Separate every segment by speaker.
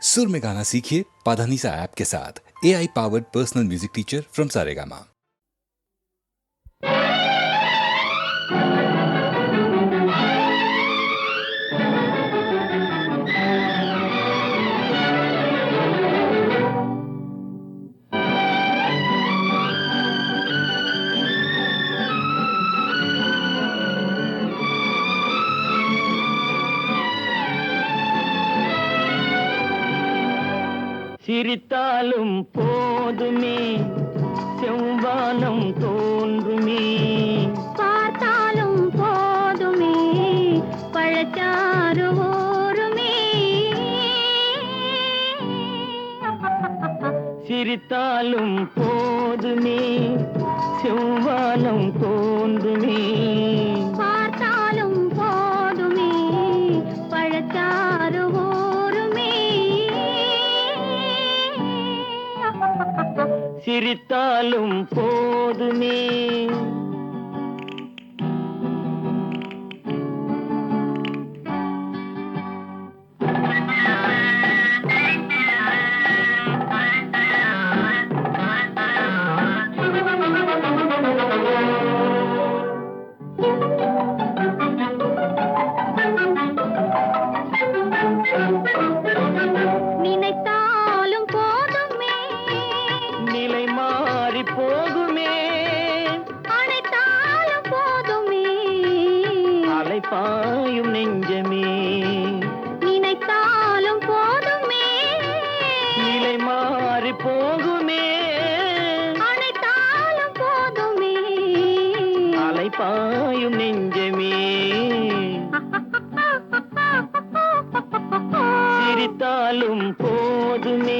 Speaker 1: सुर में गाना सीखिए पाधानीसा ऐप के साथ। AI powered personal music teacher from Saregama.
Speaker 2: சிரித்தாலும் போதுமே செவ்வானம் தோன்றுமே,
Speaker 3: பார்த்தாலும் போதுமே பழச்சாறு ஊறுமே.
Speaker 2: சிரித்தாலும் போதுமே செவ்வானம் தோன்றுமே,
Speaker 3: பார்த்தாலும் போதுமே பழச்சாறு ஊறுமே.
Speaker 2: சிரித்தாலும் போதுமே.
Speaker 3: நினைத்தாலும் போதுமே
Speaker 2: நிலை மாறி போகுமே,
Speaker 3: அனைத்தாலும் போதுமே
Speaker 2: அலைப்பாயும் நெஞ்சமே.
Speaker 3: நினைத்தாலும் போதுமே
Speaker 2: நிலை மாறி போகுமே,
Speaker 3: அனைத்தாலும் போதுமே
Speaker 2: அலைப்பாயும் நெஞ்சமே. சிரித்தாலும் போதுமே.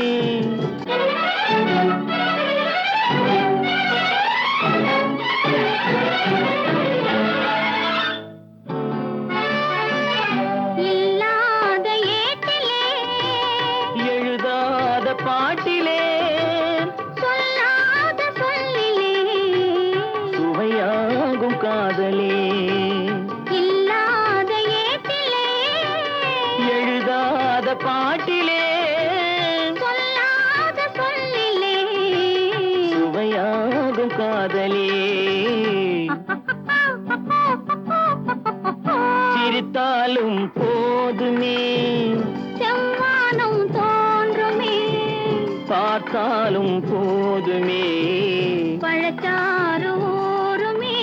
Speaker 3: இல்லாத ஏட்டிலே
Speaker 2: எழுதாத பாட்டிலே
Speaker 3: சொல்லாத சொல்லிலே
Speaker 2: சுவையாகும் காதலே.
Speaker 3: இல்லாத ஏட்டிலே
Speaker 2: எழுதாத பாட்டிலே
Speaker 3: சொல்லாத சொல்லிலே
Speaker 2: சுவையாகும் காதலே. சிரித்தாலும் போதுமே
Speaker 3: செவ்வானம் தோன்றுமே,
Speaker 2: பார்த்தாலும் போதுமே.
Speaker 3: பழச்சாறு ஊறுமே.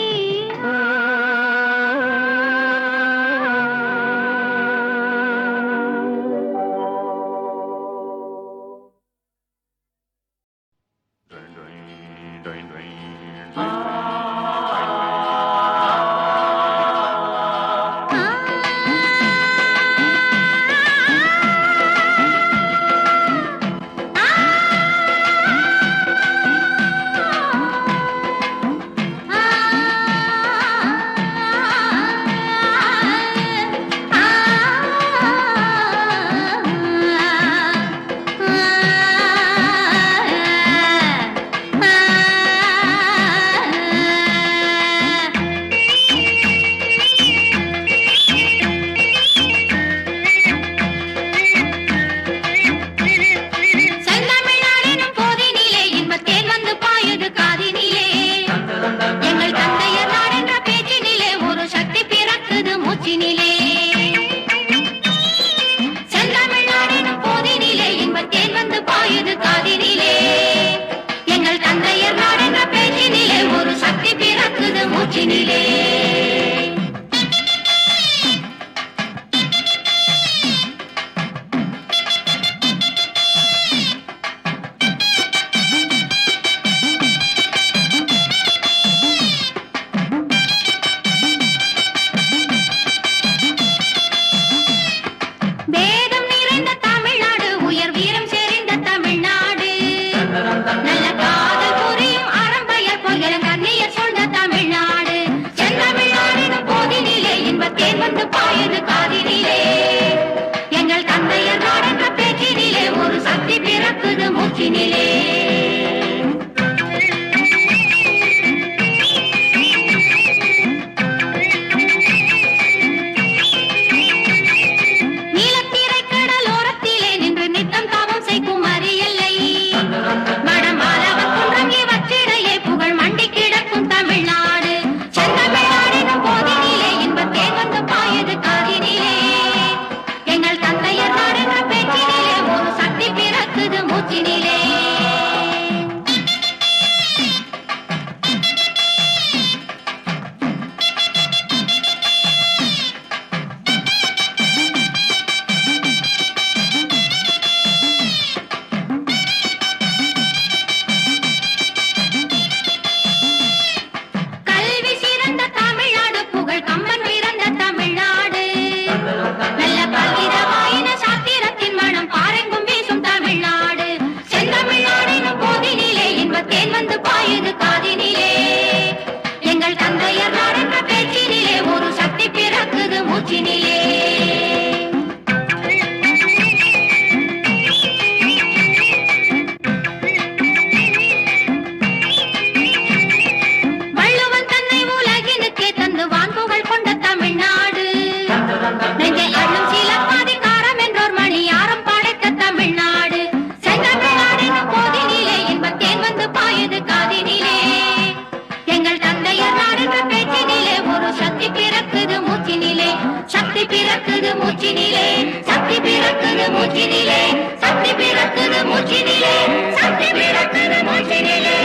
Speaker 3: மூச்சினிலே சக்தி பிறக்குது மூச்சினிலே சக்தி பிறக்குது மூச்சினிலே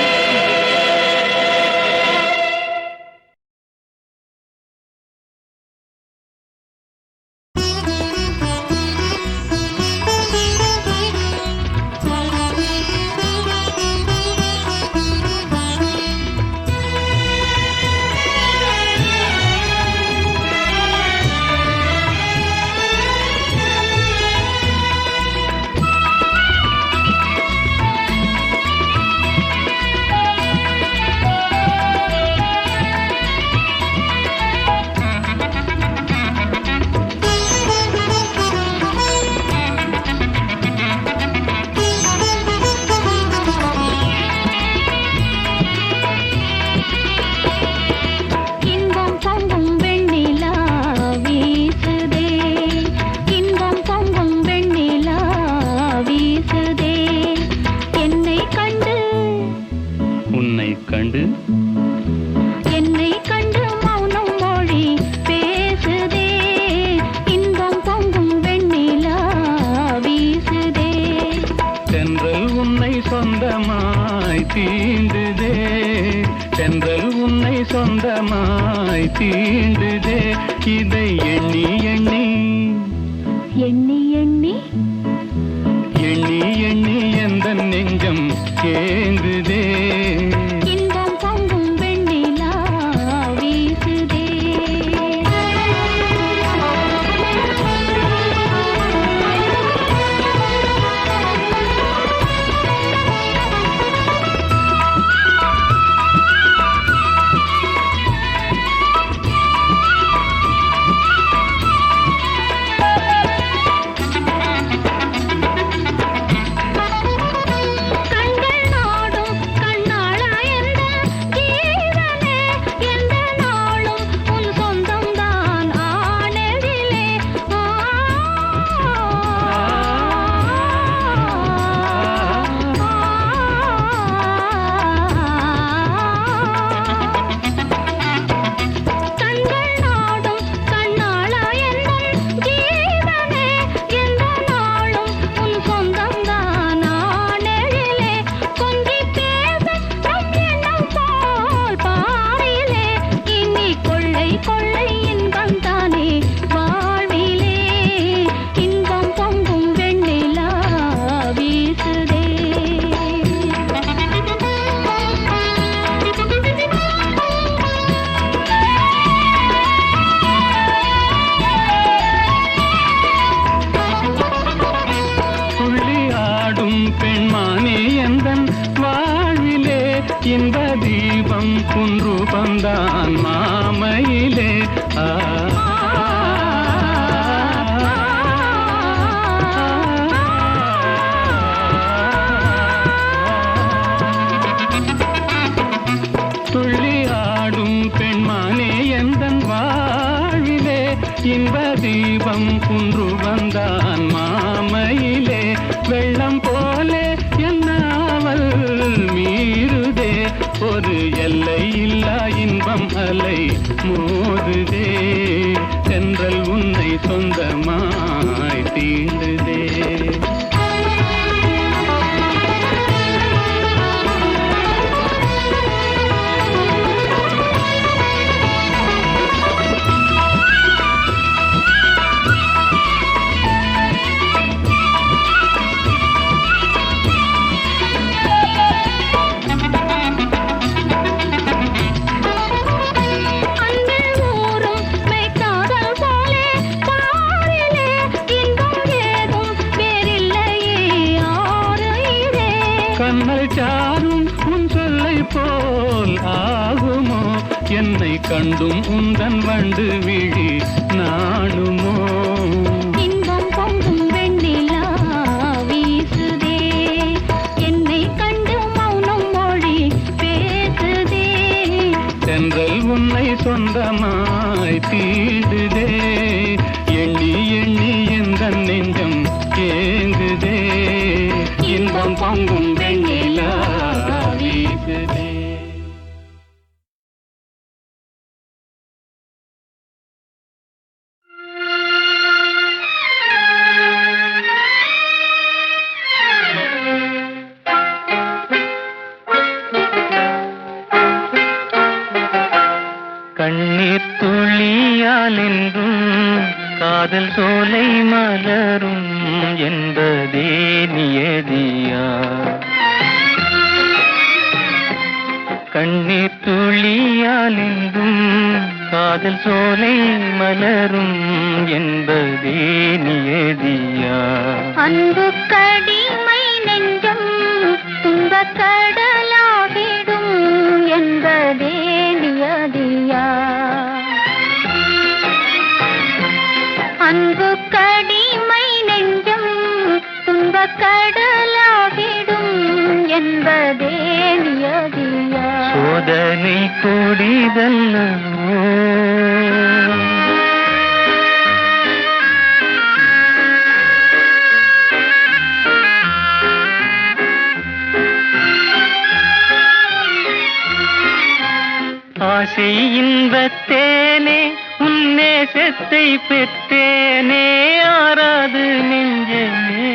Speaker 2: சொந்தமாய் தீண்டுதே இதை எண்ணி எண்ணி
Speaker 3: எண்ணி எண்ணி
Speaker 2: எண்ணி எண்ணி எந்த நெஞ்சம் ஏங்குதே
Speaker 3: இன்பம் பொங்கும் வெண்ணிலா வீசுதே
Speaker 2: இன்ப தீபம் குன்று பந்தான் மாமையிலே துள்ளி ஆடும் பெண்மானே எந்தன் வாழ்விலே இன்ப தீபம் குன்று வந்தான் மாமையிலே வெள்ளம் போலே என்னாவல் மீறுதே ஒரு எல்லை இல்லா இன்பம் அலை மோதுதே தென்றல் உன்னை சொந்தமாய் தீண்டுதே கண்ணல் சாரும் உன் சொல்லை போல் ஆகுமோ என்னை கண்டும் உந்தன் வண்டு விழி நாணுமோ
Speaker 3: இன்பம் பொங்கும் வெண்ணிலா வீசுதே என்னை கண்டு மௌனம் மொழி பேசுதே
Speaker 2: தென்றல் உன்னை சொந்தமாய் தீண்டுதே எண்ணி எண்ணி எந்த நெஞ்சம் ஏங்குதே இன்பம் பொங்கும் வெண்ணிலா வீசுதே நியதியா கண்ணீர் துளியாலெங்கும் காதல் சோலை மலரும் என்பதே நியதியா
Speaker 3: அன்பு கடிமை நெஞ்சம் துன்பக் கடலாகிடும் என்பதே நியதியா அன்பு கடிமை நெஞ்சம் துன்பக் கடலாகிடும் என்பதே நியதியா
Speaker 2: சோதனை கொடிதல்லவோ ஆசை இன்பத்தேனே உன்னேசத்தை பெற்றேனே ஆராது நெஞ்சமே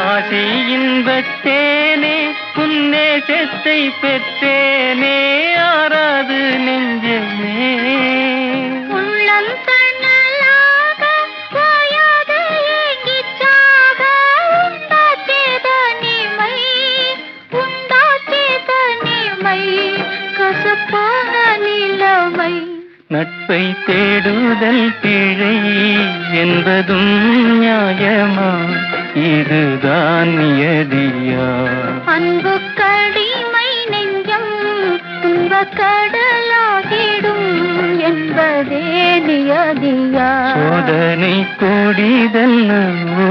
Speaker 2: ஆசை இன்பத்தேனே உன்னேசத்தை பெற்றேனே ஆராது நெஞ்சமே
Speaker 3: உள்ளம் தன்னலாக வாயாது ஏங்கிச் சாக உண்டாச்சேத நிமை கசப்பான நிலைமை
Speaker 2: நட்பை தேடுதல் பிழை என்பதும் நியாயமா இதுதான் நியதியா
Speaker 3: அன்பு கடிமை நெஞ்சம் துன்பக் கடலாகிடும் என்பதே நியதியா
Speaker 2: சோதனை கொடிதல்லவோ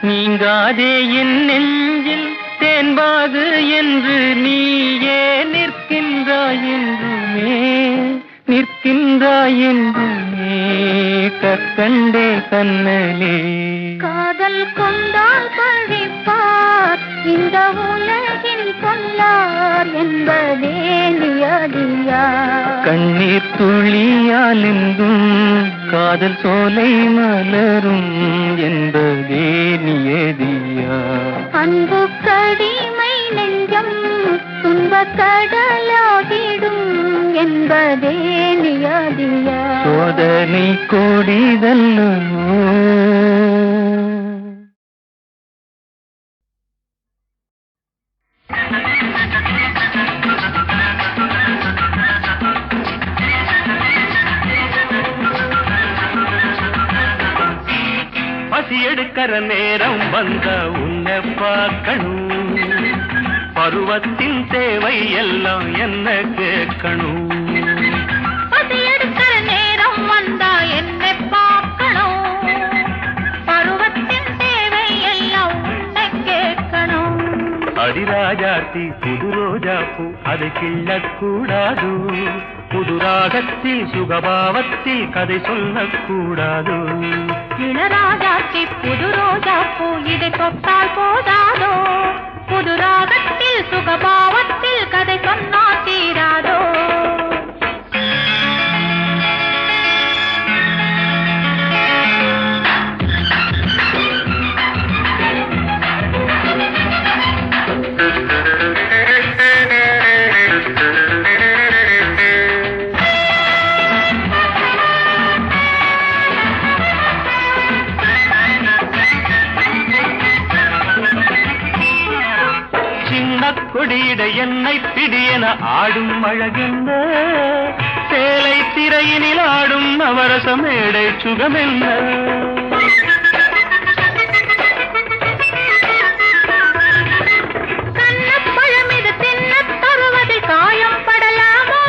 Speaker 2: நீங்காதே என் நெஞ்சில் தேன்பாது என்று நீயே நிற்கின்றாய் என்றுமே கற்கண்டே கண்ணலே
Speaker 3: காதல் கொண்டால் பழிப்பார் இந்த உலகின் கொல்லார் என்பதே நியதியா
Speaker 2: கண்ணீர் துளியாலெங்கும் காதல் சோலை மலரும் என்பதே நியதியா
Speaker 3: அன்பு கடிமை நெஞ்சம் துன்பக் கடலாகிடும் என்பதே நியதியா
Speaker 2: சோதனை கொடிதல்லவோ பசி எடுக்கிற நேரம் வந்த உன்னை பார்க்கணும் பருவத்தின் தேவை எல்லாம் என்ன கேட்கணும்
Speaker 3: பசி எடுக்கிற நேரம் வந்தா என்னை பார்க்கணும் பருவத்தின் தேவை எல்லாம் உன்னை கேட்கணும்
Speaker 2: அடிராஜாத்தி புது ரோஜா பூ அதை கிள்ளக்கூடாது புதுராகத்தில் சுகபாவத்தில் கதை சொல்லக்கூடாது
Speaker 3: இளராஜாத்தி புது ரோஜா பூ இதை தொட்டால் போதாதோ புது ராகத்தில் சுகபாவத்தில் கதை சொன்னா தீராதோ
Speaker 2: கொடியிட என்னை பிடியென ஆடும் அழகென்ன சேலை திரையினில் ஆடும் நவரச மேடை சுகமென்ன
Speaker 3: கண்ணப்பழமிது தின்னத் தருவதில் காயம் படலாமோ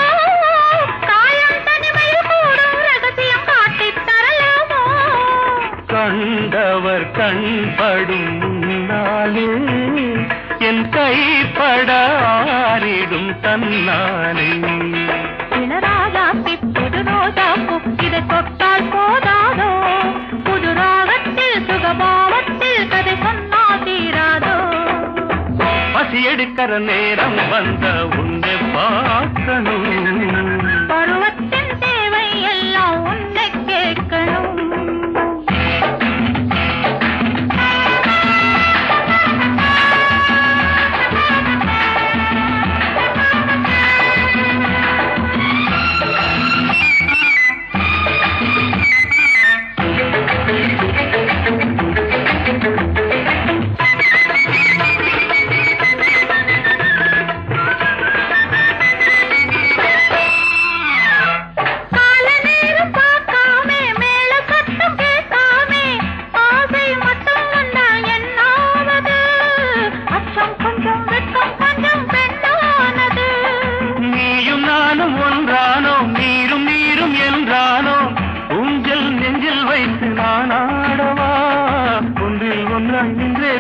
Speaker 3: காயம் தனிமையில் கூடும் ரகசியம் காட்டித் தரலாமோ
Speaker 2: கண்டவர் கண்படும் முன்னாலே என் கைப்பட ஆறிடும் தன்னாலே
Speaker 3: இளராஜாத்தி புது ரோஜா பூ
Speaker 2: எடுக்கிற நேரம் வந்த உன்னை பார்க்கணும்.
Speaker 3: பருவத்தின் தேவை எல்லாம் உன்னை கேட்கணும்.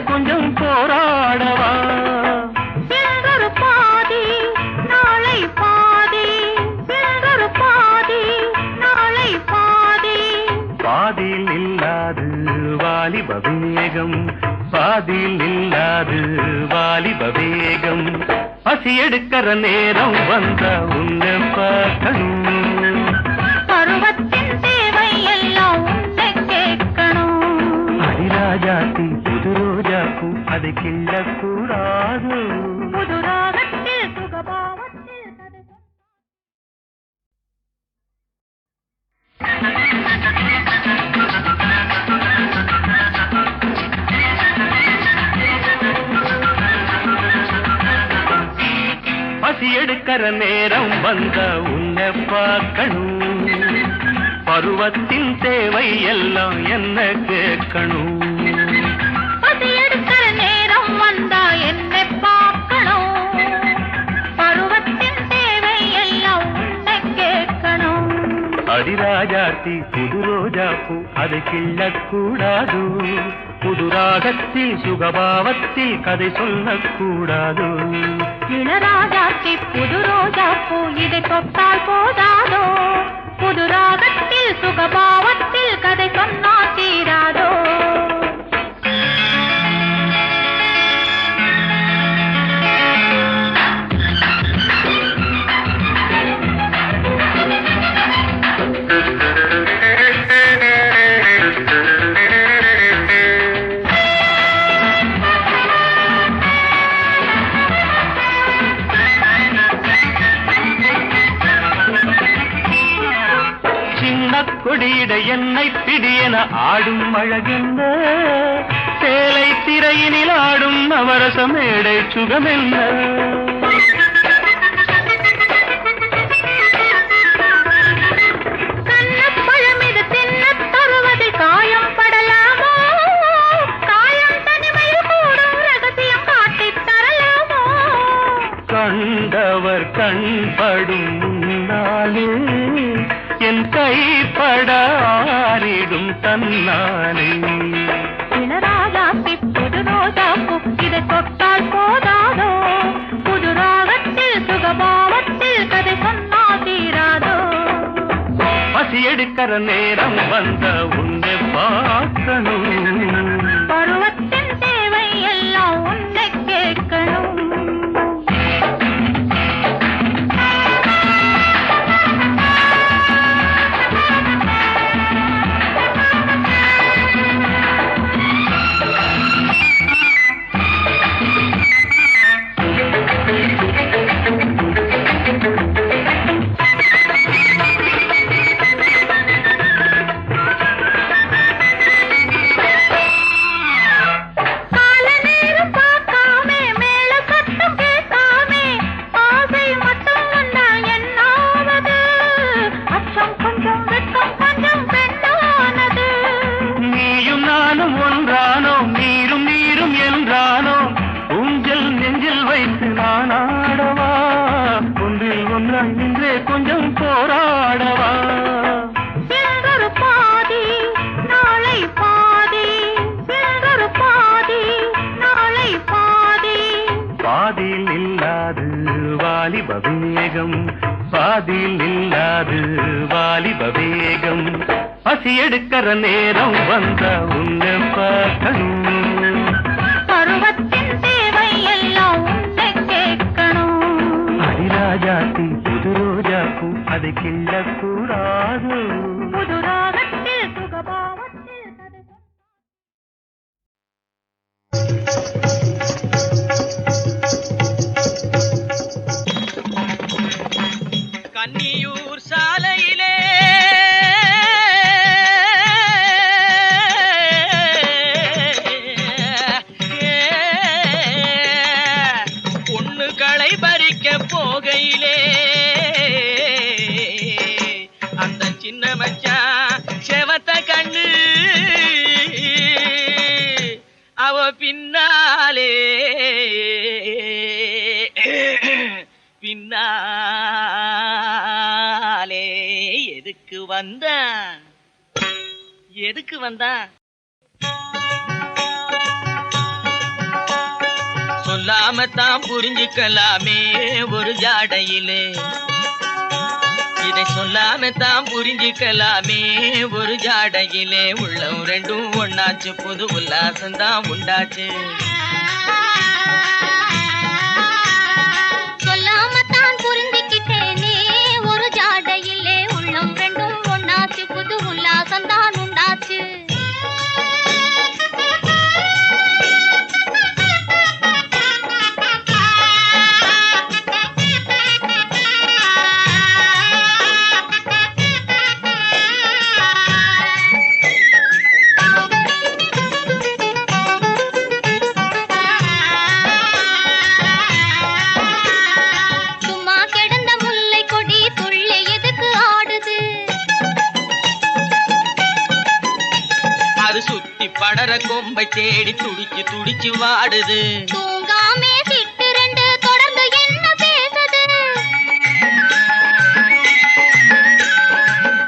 Speaker 2: கொஞ்சம் போராடவா
Speaker 3: சிலர் பாதி நாளை பாதி சிலர் பாதி நாளை பாதி
Speaker 2: பாதியில் இல்லாது வாலிப வேகம் பாதியில் இல்லாது வாலிப வேகம் பசி எடுக்கிற நேரம் வந்த உன்னை பார்க்கணும்.
Speaker 3: பருவத்தின் தேவை எல்லாம் உன்னை கேட்கணும்.
Speaker 2: அடிராஜாத்தி புது ரோஜாக்கும் அதை கிள்ளக்கூடாது.
Speaker 3: புது ராகத்தில் சுகபாவத்தில் கதை
Speaker 2: பசி எடுக்கிற நேரம் வந்த உன்னை பார்க்கணும். பருவத்தின் தேவை எல்லாம் என்ன கேட்கணும்.
Speaker 3: பசி எடுக்கிற நேரம் வந்தா என்னை பார்க்கணும். பருவத்தின் தேவை எல்லாம் உன்னை கேட்கணும்.
Speaker 2: அடிராஜாத்தி புது ரோஜாப்பூ அதை கிள்ளக்கூடாது. புது ராகத்தில் சுகபாவத்தில் கதை சொல்லக்கூடாது.
Speaker 3: இளராஜாத்தி புது ரோஜாப்பூ இதை தொட்டால் போதாதோ. புது ராகத்தில் சுகபாவத்தில் கதை சொன்னா தீராதோ.
Speaker 2: கொடியிட என்னை பிடியென ஆடும் அழகென்ன சேலை திரையினில் ஆடும் நவரச மேடை சுகமென்ன.
Speaker 3: கண்ணப்பழமிது தின்னத் தருவது காயம் படலாமோ. காயம் தனிமையில் கூடும் ரகசியம் காட்டித் தரலாமோ.
Speaker 2: கண்டவர் கண்படும் முன்னாலே என் கைப்பட ஆறிடும் தன்னாலே.
Speaker 3: இளராஜாத்தி புது ரோஜாப்பூ இதை தொட்டால் போதாதோ. புது ராகத்தில் சுகபாவத்தில் கதை சொன்னா தீராதோ.
Speaker 2: பசி எடுக்கிற நேரம் வந்த உன்னை பார்க்கணும்.
Speaker 3: பருவத்தின் தேவை எல்லாம் உன்னை கேட்கணும்.
Speaker 2: கொஞ்சம் போராடவா
Speaker 3: சிலர் பாதி நாளை பாதி சிலர் பாதி நாளை பாதி
Speaker 2: பாதியில் இல்லாது வாலிப வேகம் பாதியில் இல்லாது வாலிப வேகம் பசி எடுக்கிற நேரம் வந்த உன்னை பார்க்கணும்.
Speaker 3: பருவத்தின் தேவை எல்லாம் உன்னை
Speaker 2: ராஜாத்தி புது ரோஜா பூ அதை கிள்ளக்கூடாது.
Speaker 3: புது ராகத்தில் சுகபாவத்தில்
Speaker 4: கன்னியூர் சாலையிலே பொண்ணுகளை பறிக்க போகையிலே அந்த சின்ன மச்சான் செவத்த கண்ணு அவ பின்னாலே பின்னாலே எதுக்கு வந்தான் சொல்லாமத்தான் புரிஞ்சுக்கலாமே ஒரு ஜாடையிலே, இதை சொல்லாமத்தான் புரிஞ்சுக்கலாமே ஒரு ஜாடையிலே. உள்ளம் ரெண்டும் ஒண்ணாச்சு, புது உல்லாசந்தான் உண்டாச்சு.
Speaker 3: சொல்லாமத்தான் புரிஞ்சுக்கிட்டேனே ஒரு ஜாடையிலே. உள்ளம் ரெண்டும் ஒண்ணாச்சு, புது உல்லாசந்தான் உண்டாச்சு.
Speaker 4: படர கொம்பை தேடி துடிச்சு துடிச்சு வாடுது.
Speaker 3: தூங்காமே சிட்டு ரெண்டு தொடர்ந்து என்ன பேசுது.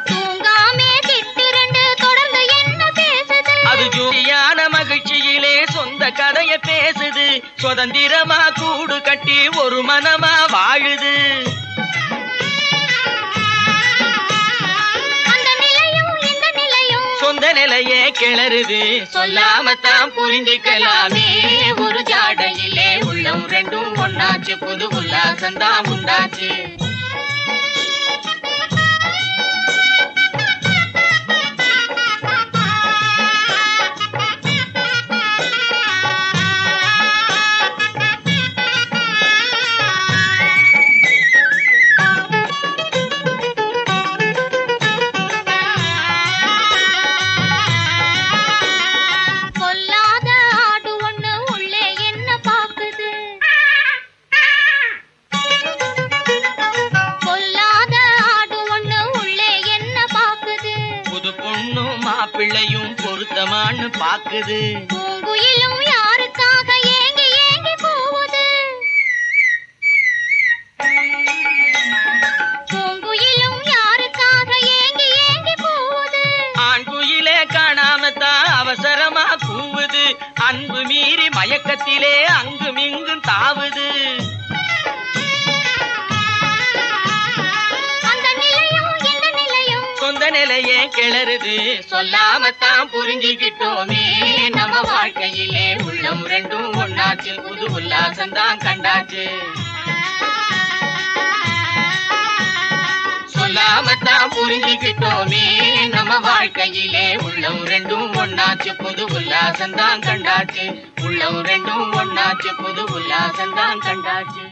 Speaker 3: தூங்காமே சிட்டு ரெண்டு தொடர்ந்து என்ன பேசுது.
Speaker 4: அது ஜோடியான மகிழ்ச்சியிலே சொந்த கதைய பேசுது. சுதந்திரமா கூடு கட்டி ஒரு மனமா வாழுது. சொந்த நிலையே கிளறுது. சொல்லாமத்தான் புரிஞ்சுக்கலாமே ஒரு ஜாடையிலே. உள்ளம் ரெண்டும் ஒண்ணாச்சு, புது உல்லாசந்தான் உண்டாச்சு. பிள்ளையும் பொருத்தமான்னு பாக்குது.
Speaker 3: பூங்குயிலும் யாருக்காக ஏங்கி ஏங்கி போகுது. பூங்குயிலும் யாருக்காக ஏங்கி ஏங்கி போகுது.
Speaker 4: ஆண் குயிலே காணாமத்தான் அவசரமா கூவுது. அன்பு மீறி மயக்கத்திலே அங்கும் இங்கும் தாவுது. சொந்த நிலையே கிளறுது. சொல்லாமத்தான் புரிஞ்சுக்கிட்டோமே நம்ம வாழ்க்கையிலே. உள்ளம் ரெண்டும் ஒண்ணாச்சு, புது உல்லாசந்தான் கண்டாச்சு. சொல்லாமத்தான் புரிஞ்சுக்கிட்டோமே நம்ம வாழ்க்கையிலே. உள்ளம் ரெண்டும் ஒண்ணாச்சு, புது உல்லாசந்தான் கண்டாச்சு. உள்ளம் ரெண்டும் ஒண்ணாச்சு, புது உல்லாசந்தான் கண்டாச்சு.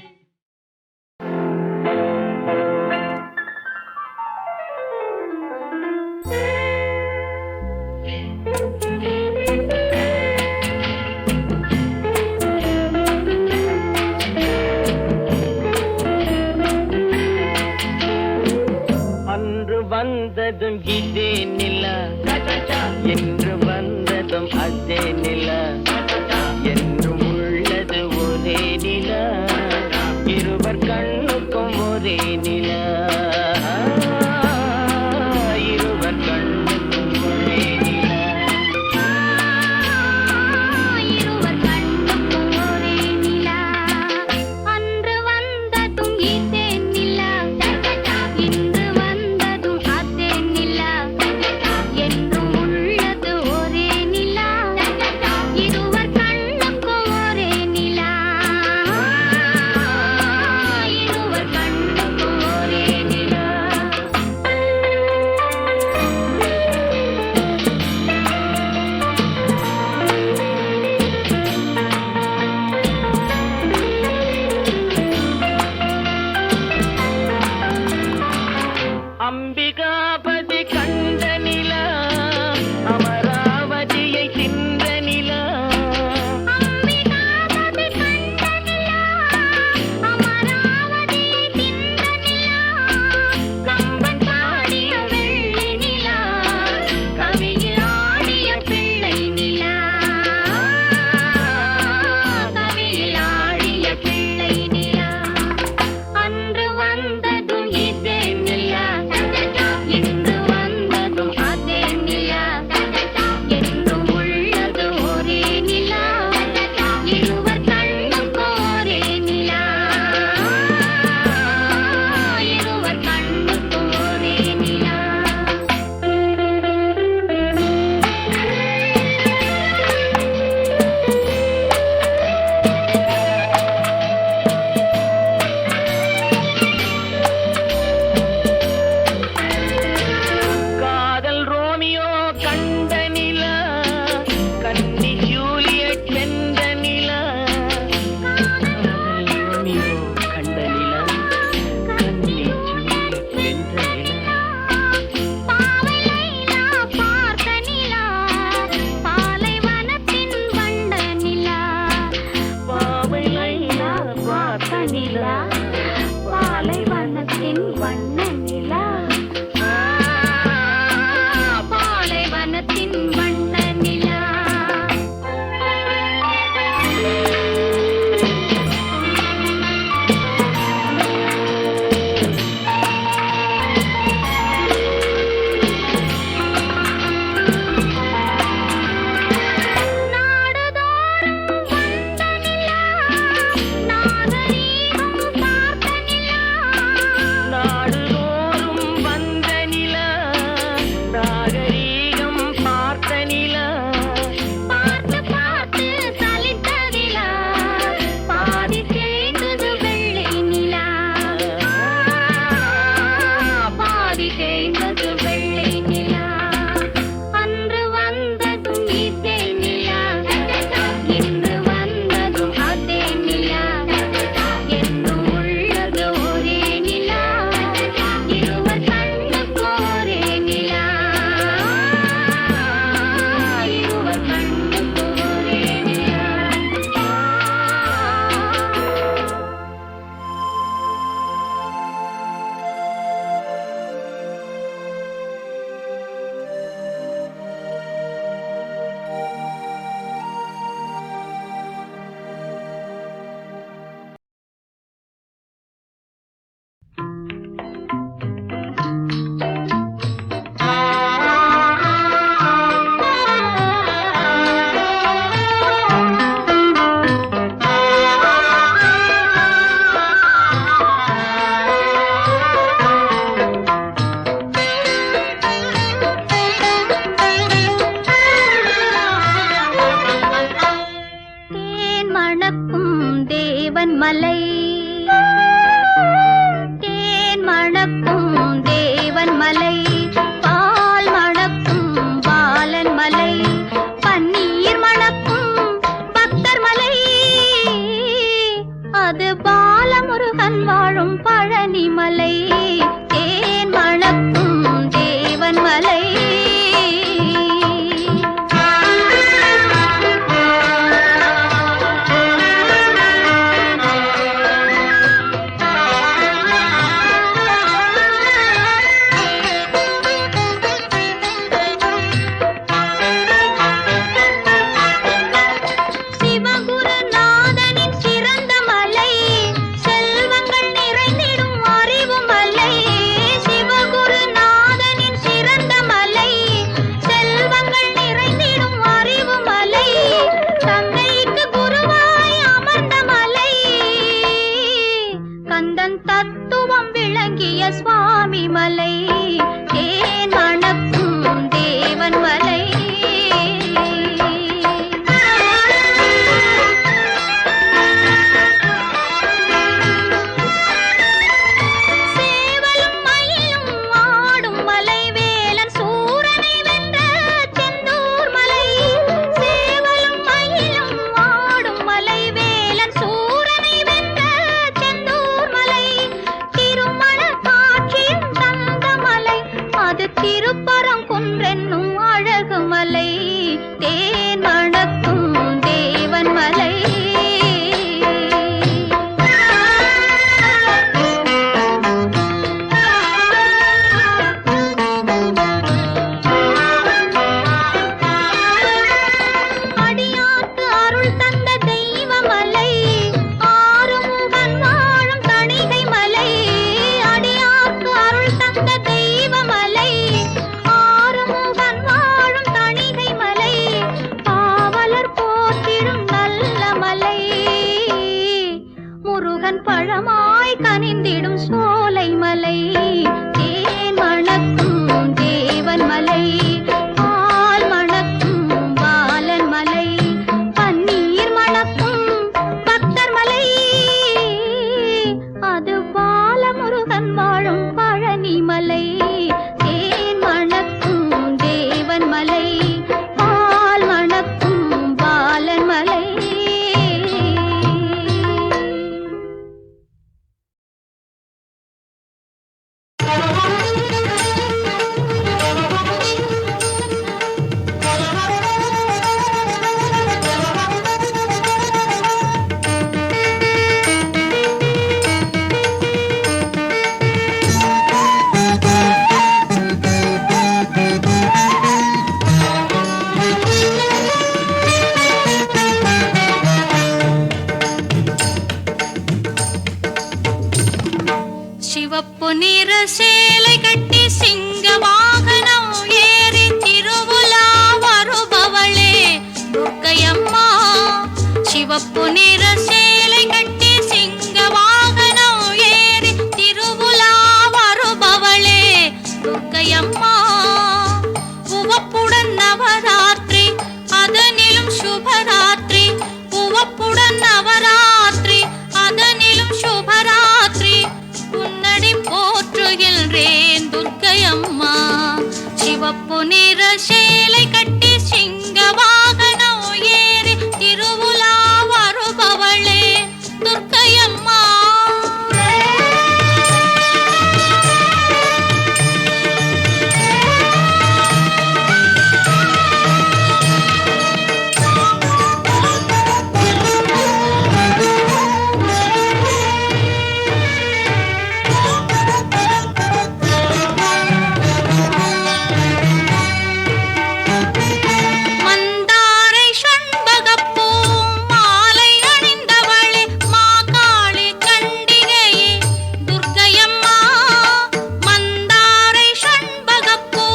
Speaker 4: வந்ததும் இதே நிலா, என்று வந்ததும் அதே நிலா, என்றும் உள்ளது ஒரே நிலா, இருவர் கண்ணுக்கும் ஒரே நிலா, இருவர் கண்ணுக்கும் ஒரே நிலா,
Speaker 3: இருவர் கண்ணுக்கும் ஒரே நிலா. அன்று வந்ததும் இதே நிலா, இன்று வந்ததும் அதே நிலா, என்றும் உள்ளது ஒரே நிலா, இருவர் கண்ணுக்கும் ஒரே நிலா, இருவர் கண்ணுக்கும்
Speaker 4: கண்ட நிலா அமராவதியை தின்ற நிலா
Speaker 3: அம்பிகாபதி கண்ட நிலா அமராவதியை தின்ற நிலா கம்பன் பாடிய வெள்ளி நிலா கவியில் ஆடிய பிள்ளை நிலா கவியில் ஆடிய பிள்ளை நிலா அன்று வந்ததும் இதே நிலா இன்று வந்ததும் அதே
Speaker 5: திருப்பரங்குன்றென்னும் அழகு மலை, தேன் மணக்கும் தேவன் மலை. அடியார்க்கு அருள் தந்த தெய்வ மலை, ஆறுமுகன் வாழும் தணிகை மலை. அடியார்க்கு அருள் தந்த தெய்வ மலை, ஆறுமுகன் வாழும் தணிகை மலை. பாவலர் போற்றிடும் நல்ல மலை, முருகன் பழமாய் கனிந்திடும் சோலை மலை. தேன் மணக்கும் தேவன் மலை, பால் மணக்கும் பாலன் மலை. பன்னீர் மணக்கும் பக்தர் மலை, அது பாலமுருகன் வாழும் பழனி மலை. தேன் மணக்கும் தேவன் மலை, பால் மணக்கும் பாலன் மலை. சிவப்பு நிற சேலை கட்டி சிங்க வாகனம் ஏறி திருவுலா வருபவளே துர்க்கையம்மா. சிவப்பு நிற சேலை கட்டி சிங்க வாகனம் ஏறி திருவுலா வருபவளே துர்க்கையம்மா. உவப்புடன் நவராத்திரி அதனிலும் சுபராத்திரி, உவப்புடன் நவராத்திரி அதனிலும் சுபராத்திரி. உன்னடி போற்றுகின்றேன் துர்க்கையம்மா. சிவப்பு நிற சேலை கட்டி சிங்க வாகனம் ஏறி திருவுலா வருபவளே துர்க்கையம்மா. மந்தாரை சண்பகப்பூ மாலை அணிந்தவளே மாகாளி கண்டிகையே துர்க்கையம்மா. மந்தாரை சண்பகப்பூ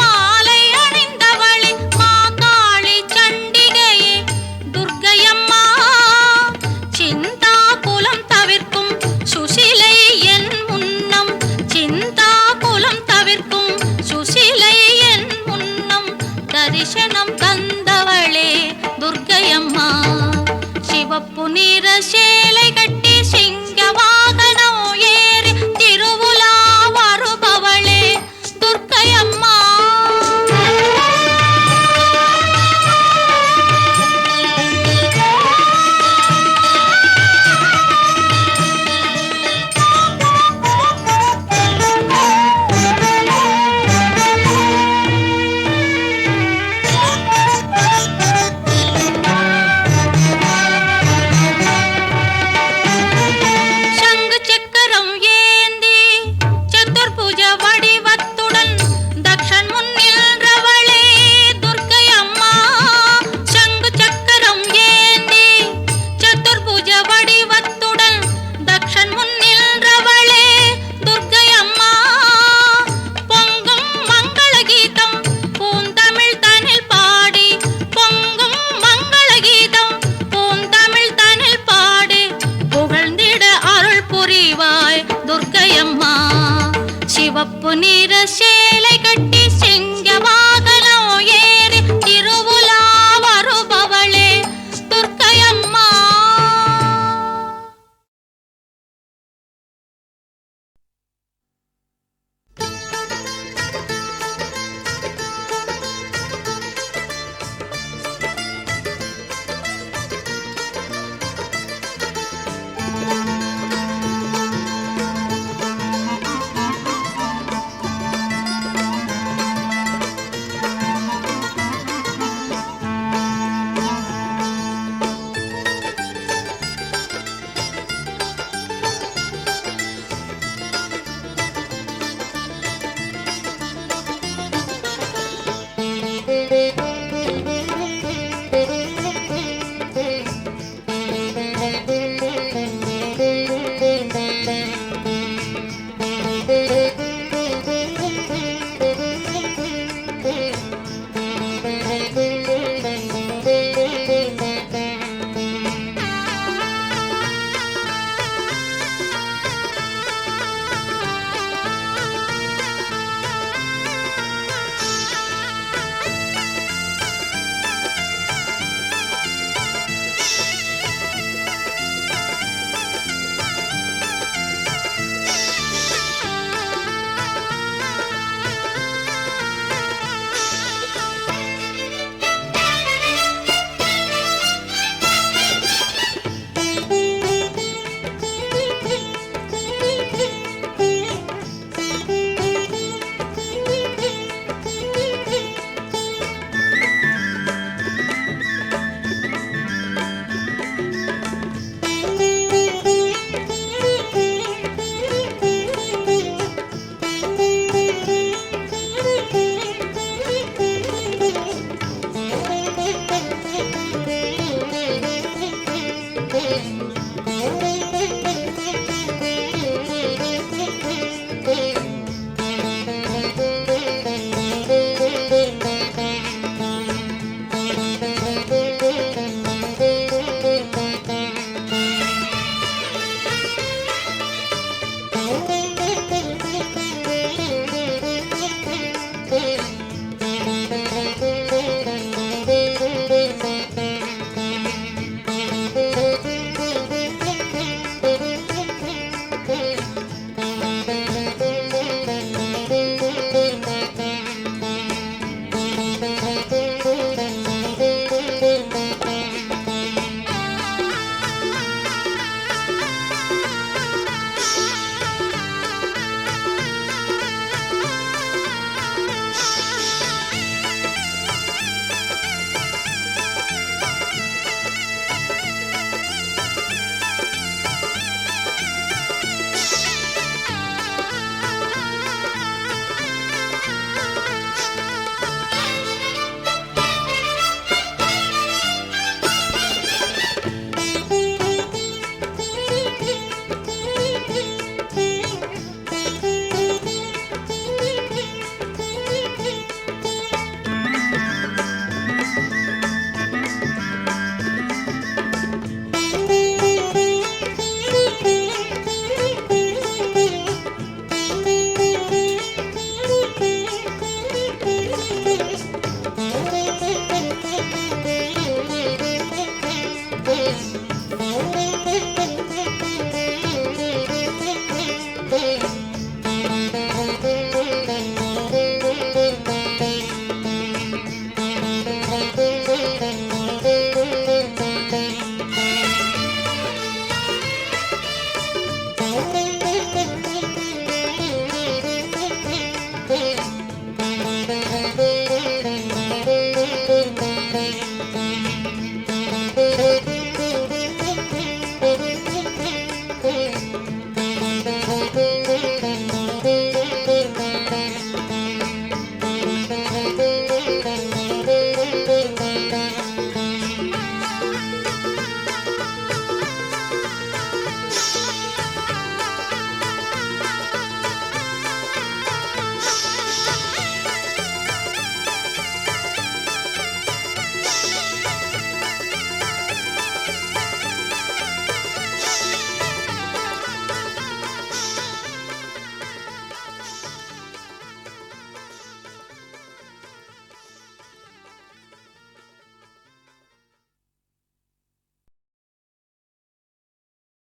Speaker 5: மாலை அணிந்தவளே மாகாளி கண்டிகையே துர்க்கையம்மா. சிந்தா குலம் தவிர்க்கும் சுசிலை என் முன்னம், சிந்தா குலம் தவிர்க்கும் சுசிலை என் முன்னம். தரிசனம் தந்தவளே துர்க்கையம்மா. சிவப்பு நிற